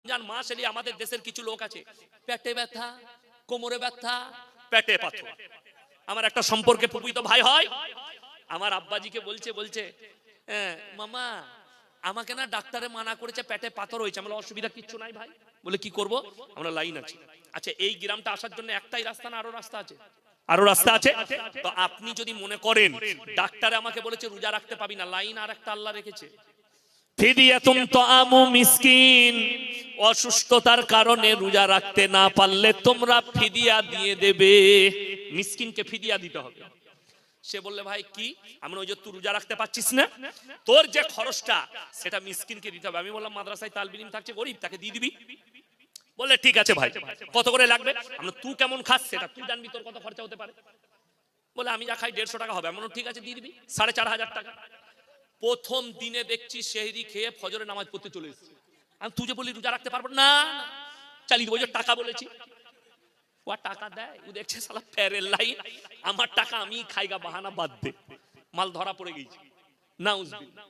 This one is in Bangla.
রমজান মাস এলে আমাদের দেশের কিছু লোক আছে পেটে ব্যথা, কোমরে ব্যথা, পেটে পাথর। আমার একটা সম্পর্কে ফুফুইতো ভাই হয়, আমার আব্বাজিকে বলছে মামা আমাকে না ডাক্তারে মানা করেছে পেটে পাথর হয়েছে। আমরা অসুবিধা কিচ্ছু নাই ভাই। বলে কি করব? আমরা লাইন আছে। আচ্ছা এই গ্রামটা আসার জন্য একটাই রাস্তা না আরো রাস্তা আছে? আরো রাস্তা আছে। তো আপনি যদি মনে করেন ডাক্তারে আমাকে বলেছে রোজা রাখতে পাবি না, লাইন আর একটা আল্লাহ রেখেছে, ফিদিয়াতুন তাআমু মিসকিন। অসুস্থতার কারণে রোজা রাখতে না পারলে তোমরা ফিদিয়া দিয়ে দেবে, মিসকিনকে ফিদিয়া দিতে হবে। সে বললে ভাই কি? আমি ওই যে তুই রোজা রাখতে পারছিস না, তোর যে খরচটা সেটা মিসকিনকে দিতে হবে। আমি বললাম মাদ্রাসায় তালবিল ইলম থাকছে গরিব, তাকে দিয়ে দিবি। বললে ঠিক আছে ভাই, কত করে লাগবে? আমরা তুই কেমন খাস সেটা তুই জানবি, তোর কত খরচা হতে পারে। বলে আমি যা খাই 150 টাকা হবে। এমন ঠিক আছে দিয়ে দিবি 4500 টাকা। প্রথম দিনে দেখছি সেহরি খেয়ে ফজরে নামাজ পড়তে চলে এসেছে। আমি তুই যে বলি রোজা রাখতে পারবো না, চালিয়ে দেবো। টাকা বলেছি, ও টাকা দেয়, ও দেখছে শালা ফেরের লাইন, আমার টাকা আমি খাইগা, বাহানা বাদ দে। মাল ধরা পড়ে গেছি, নাউজুবিল্লাহ।